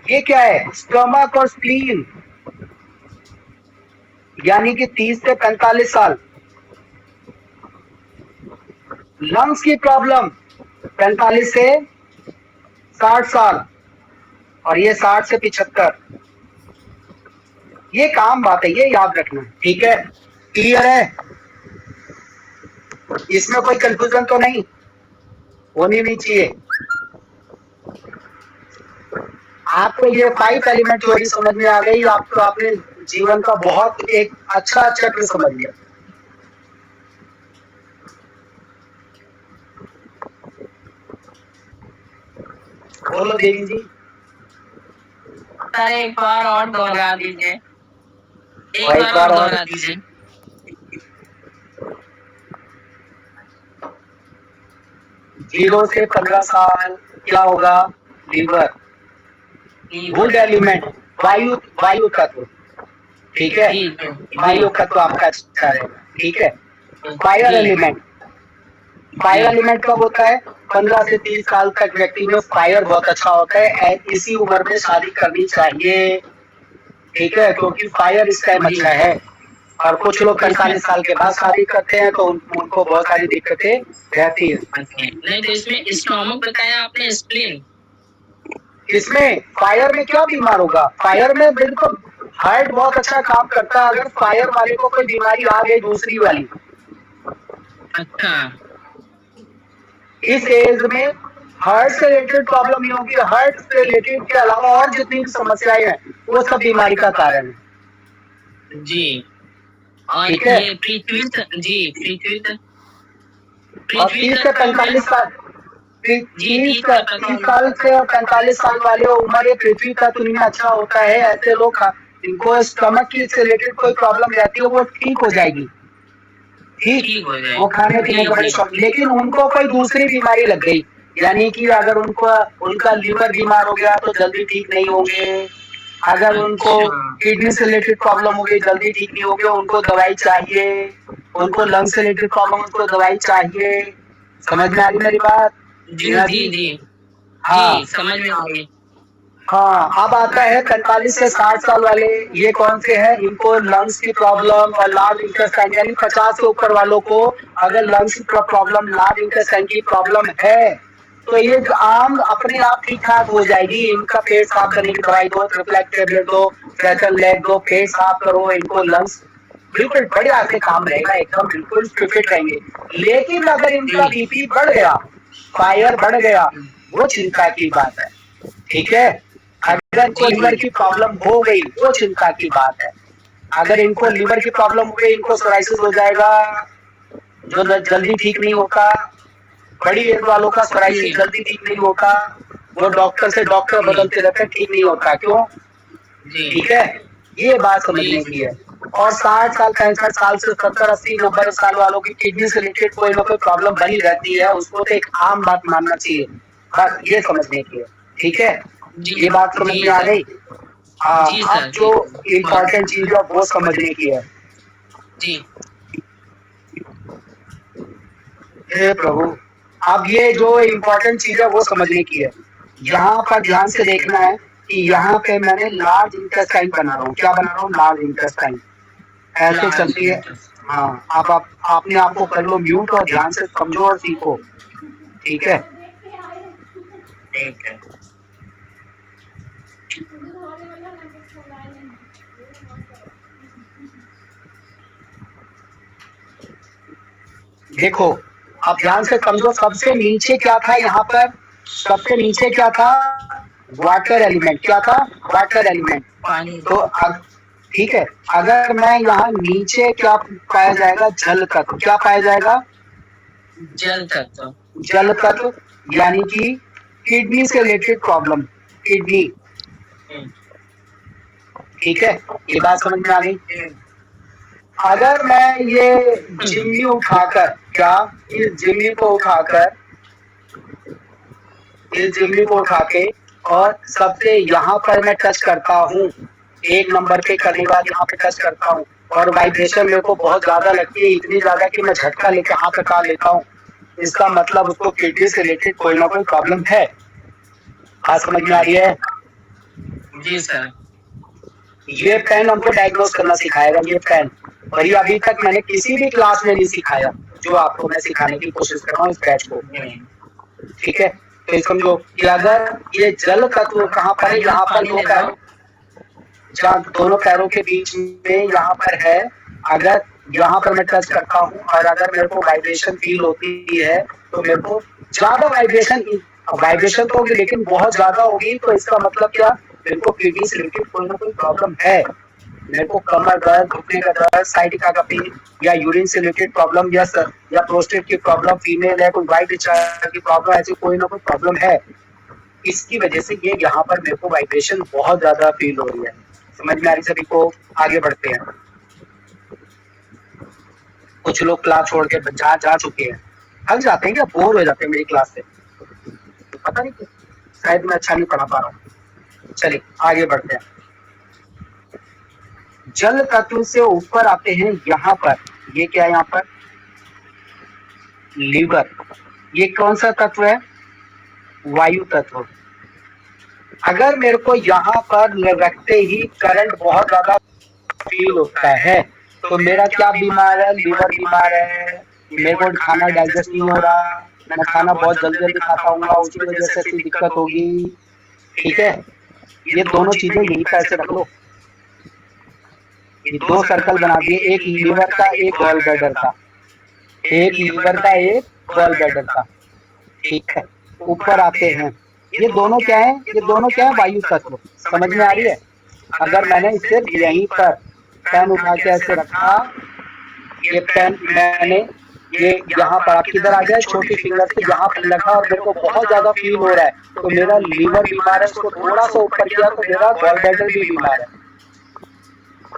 ये क्या है? स्टमक और स्प्लीन, यानी कि 30 से 45 साल। लंग्स की प्रॉब्लम 45 से 60 साल, और ये 60 से 75। ये काम बात है, ये याद रखना। ठीक है, क्लियर है? इसमें कोई कंफ्यूजन तो नहीं होनी नहीं चाहिए। आपको ये 5 एलिमेंट थ्योरी समझ में आ गई, आपको आपने जीवन का बहुत एक अच्छा चक्र समझ लिया। बोलो देवी जी। सर एक बार और दोहरा दीजिए, एक बार और दोहरा दीजिए। 0 से 15 साल क्या होगा? लीवर। वुड एलिमेंट, वायु, वायु तत्व। ठीक है, वायु तत्व आपका अच्छा रहेगा। ठीक है, फायर एलिमेंट, फायर एलिमेंट कब होता है? 15 से 30 साल तक व्यक्ति में फायर बहुत अच्छा होता है। इसी उम्र में शादी करनी चाहिए। ठीक है, क्योंकि फायर इस टाइम अच्छा है। और कुछ लोग 45 साल के बाद शादी करते हैं तो उनको बहुत सारी दिक्कतें रहती है। नहीं तो इसमें स्टोमक बताया आपने, स्प्लीन। इसमें फायर में क्या बीमार होगा? फायर में बिल्कुल हार्ट बहुत अच्छा काम करता है। अगर फायर वाले को कोई बीमारी आ गई दूसरी वाली, अच्छा, इस एज में हार्ट से रिलेटेड प्रॉब्लम नहीं होगी। हार्ट से रिलेटेड के अलावा और जितनी भी समस्याएं हैं वो सब बीमारी का कारण है जी। और ठीक है, ये पृथ्वी जी, पृथ्वी और 30 से 45 साल, 30 साल से 45 साल वाले उम्र ये पृथ्वी का दुनिया अच्छा होता है। ऐसे लोग इनको स्टमक की से रिलेटेड कोई प्रॉब्लम रहती है वो ठीक हो जाएगी। ठीक, वो खाने पीने का बड़े शौक, लेकिन उनको कोई दूसरी बीमारी लग गई, यानी कि अगर उनको उनका लीवर बीमार हो गया तो जल्दी ठीक नहीं होंगे। अगर उनको किडनी से रिलेटेड प्रॉब्लम हो गई जल्दी ठीक नहीं होंगे, उनको दवाई चाहिए। उनको लंग से रिलेटेड प्रॉब्लम, उनको दवाई चाहिए। समझ में आ रही मेरी बात? जी, हाँ समझ में आ गई। हाँ, अब आता है 45 से 60 साल वाले। ये कौन से हैं? इनको लंग्स की प्रॉब्लम और लार्ज इंटेस्टाइन, यानी 50 से ऊपर वालों को अगर लंग्स की प्रॉब्लम, लार्ज इंटेस्टाइन की प्रॉब्लम है तो ये आम अपने आप ठीक ठाक हो जाएगी। इनका पेट साफ करने की दवाई दो, ट्रिप्लेक्स टेबलेट दो, फ्रेशन लेग दो, पेट साफ करो, इनको लंग्स बिल्कुल बढ़िया से काम रहेगा, एकदम बिल्कुल फिट रहेंगे। लेकिन अगर इनका बीपी बढ़ गया, फायर बढ़ गया, वो चिंता की बात है। ठीक है, अगर इनको लीवर की प्रॉब्लम हो गई वो चिंता की बात है। अगर इनको लीवर की प्रॉब्लम हो गई, इनको सोराइसिस हो जाएगा जो जल्दी ठीक नहीं होता। बड़ी एज वालों का सोराइसिस जल्दी ठीक नहीं होता, वो डॉक्टर से डॉक्टर बदलते रहते हैं, ठीक नहीं होता। क्यों? ठीक है, ये बात समझने की है। और 60 साल 65 साल से 70 80 90 साल वालों की किडनी से रिलेटेड कोई ना कोई प्रॉब्लम बनी रहती है, उसको तो एक आम बात मानना चाहिए। बस ये समझने की है। ठीक है, ये बात समझ में आ गई? हाँ, अब जो इम्पोर्टेंट चीज है वो समझने की है। जी, हे प्रभु, अब ये जो इम्पोर्टेंट चीज है वो समझने की है। यहाँ पर ध्यान से देखना है कि यहाँ पे मैंने लार्ज इंटेस्टाइन बना रहा हूँ। क्या बना रहा हूँ? Large intestine. ऐसे चलती है। हाँ, आप अपने आप को कर लो म्यूट और ध्यान से समझो और सीखो। ठीक है, ठीक है। देखो आप ध्यान से समझो। सबसे नीचे क्या था यहाँ पर? सबसे नीचे क्या था? Water element. क्या था? Water element. पानी। तो ठीक है, अगर मैं यहाँ नीचे क्या पाया जाएगा? जल तत्व। क्या पाया जाएगा? जल तत्व। जल तत्व, यानी कि किडनी से रिलेटेड प्रॉब्लम, किडनी। ठीक है, ये बात समझ में आ गई? अगर मैं ये जिम्मी उठाकर, क्या इस जिम्मी को उठाकर, इस जिम्मी को उठा के और सबसे यहाँ पर मैं टच करता हूँ, 1 नंबर पे करने के बाद यहाँ पे टच करता हूँ और वाइब्रेशन मेरे को बहुत ज्यादा लगती है, इतनी ज्यादा कि मैं झटका लेके हाथ हटा लेता हूँ, इसका मतलब उसको किडनी से रिलेटेड कोई ना कोई प्रॉब्लम है। बात समझ में आ रही है? जी सर। ये पेन हमको डायग्नोज करना सिखाएगा, ये पेन। और ये अभी तक मैंने किसी भी क्लास में नहीं सिखाया, जो आपको मैं सिखाने की कोशिश कर रहा हूँ इस बैच को। ठीक है, तो समझो कि अगर ये जल तत्व कहाँ पर है, यहाँ पर दो पैरों, जहाँ दोनों पैरों के बीच में यहाँ पर है। अगर यहाँ पर मैं टच करता हूँ और अगर मेरे को वाइब्रेशन फील होती है, तो मेरे को ज्यादा वाइब्रेशन तो होगी, लेकिन बहुत ज्यादा होगी, तो इसका मतलब क्या, मेरे को किडनी से रिलेटेड कोई ना कोई प्रॉब्लम है। मेरे को कमर दर्द, घुटने का दर्द, साइटिका का पेन, या यूरिन से रिलेटेड प्रॉब्लम, या प्रोस्टेट की प्रॉब्लम, फीमेल है, कोई वाइट डिस्चार्ज की प्रॉब्लम, ऐसी कोई ना कोई प्रॉब्लम है। इसकी वजह से ये यहाँ पर मेरे को वाइब्रेशन बहुत ज्यादा फील हो रही है। समझ में आ रही सभी को? आगे बढ़ते हैं। कुछ लोग क्लास छोड़ के जा चुके हैं, थक जाते हैं, क्या बोर हो जाते हैं मेरी क्लास से, पता नहीं क्यों, शायद मैं अच्छा नहीं पढ़ा पा रहा हूँ। चलिए आगे बढ़ते हैं। जल तत्व से ऊपर आते हैं यहाँ पर, ये क्या है यहाँ पर, लीवर। ये कौन सा तत्व है? वायु तत्व। अगर मेरे को यहाँ पर रखते ही करंट बहुत ज्यादा फील होता है, तो मेरा क्या बीमार है? लीवर बीमार है। मेरे को खाना डाइजेस्ट नहीं हो रहा, मैं खाना बहुत जल्दी जल्दी खाता हूँ, उसकी वजह से ऐसी दिक्कत होगी। ठीक है, ये दोनों चीजें यहीं पर ऐसे रख लो। ये दो सर्कल बना दिए, एक लीवर का, एक गॉल ब्लैडर का, एक लीवर का, एक गॉल ब्लैडर का। ठीक है, ऊपर आते हैं। ये दोनों क्या है? ये दोनों क्या है? वायु तत्व। समझ में आ रही है? अगर मैंने इसे यहीं पर पेन उठा के ऐसे रखा, ये पेन मैंने ये यहाँ पर, आप किधर आ गए, छोटी फिंगर से यहाँ पर लगा, और मेरे को बहुत ज्यादा फील हो रहा है, तो मेरा लीवर बीमार है। इसको थोड़ा सा ऊपर किया तो मेरा गॉल ब्लैडर भी बीमार है।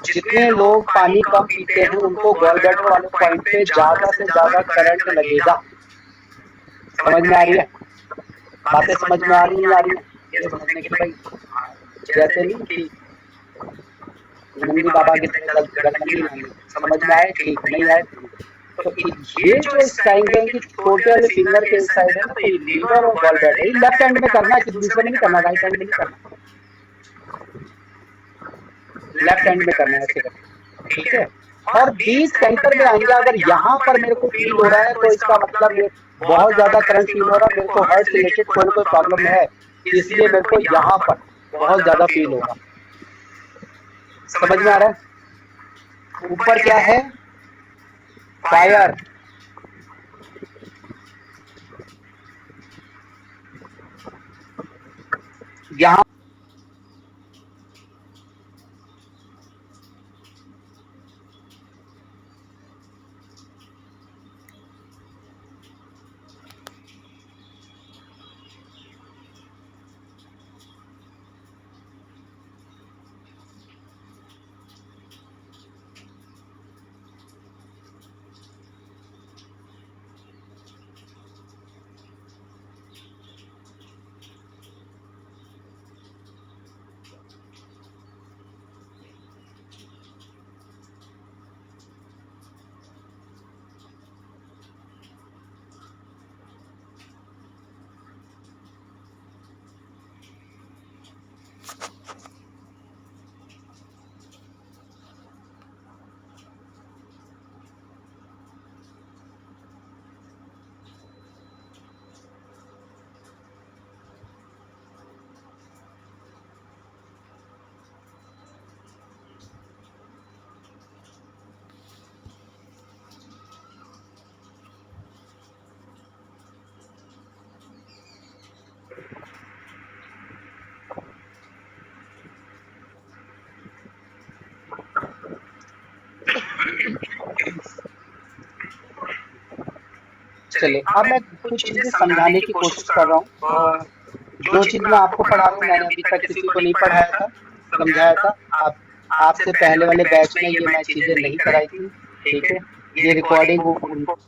जितने लोग पानी कम पीते हैं, उनको गॉल ब्लैडर वाले पॉइंट पे ज्यादा से ज्यादा करंट लगेगा। समझ में आ रही है? बातें समझ में आ रही नहीं आ रही? ये समझने के भाई, जैसे नहीं कि नंदी बाबा की तरह गलती नहीं, समझ में आए ठीक, नहीं आए। तो ये जो इस ट्रायंगल की छोटे वाले फिंगर के इस साइड है ना, तो ये लीवर और गॉल ब्लैडर, ये लेफ्ट हैंड में करना है, दूसरे में नहीं करना, राइट हैंड में नहीं करना, लेफ्ट हैंड में करना है ऐसे करके। ठीक है, और बीच सेंटर में आएंगे। अगर यहाँ पर मेरे को फील हो रहा है, तो इसका मतलब ये बहुत ज्यादा करंट फील हो रहा है, मेरे को हार्ट से रिलेटेड कोई ना कोई प्रॉब्लम है, इसलिए मेरे को यहाँ पर बहुत ज्यादा फील होगा। समझ में आ रहा है? ऊपर क्या है? फायर। यहाँ चलिए, अब मैं कुछ चीजें समझाने की कोशिश कर रहा हूँ, और जो चीज मैं आपको पढ़ा रहा हूँ, मैंने अभी तक किसी को नहीं पढ़ाया था, समझाया था। आप आपसे पहले वाले बैच में ये मैं चीजें नहीं कराई थी। ठीक है, ये रिकॉर्डिंग उनको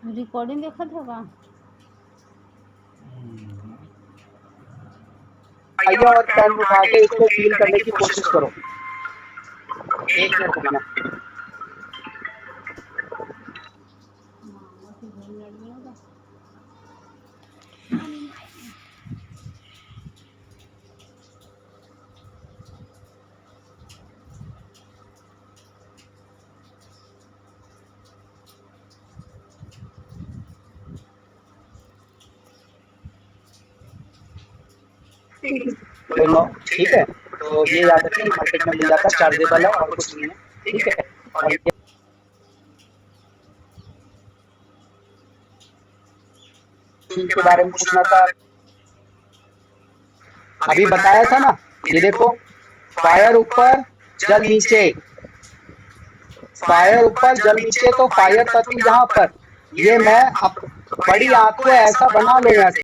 रिकॉर्डिंग देखा था का? आइए और पेन उठा के इसको फील करने की कोशिश करो। एक मिनट रुकना। ठीक है, तो ये याद रखें मार्केट में मिल जाता है, चार्जेबल है और कुछ नहीं है, ठीक है। और ये के बारे में पूछना था, अभी बताया था ना, ये देखो फायर ऊपर जल नीचे, फायर ऊपर जल नीचे, तो फायर तत्व यहाँ पर, ये मैं बड़ी आंखों ऐसा बना लो यहाँ से।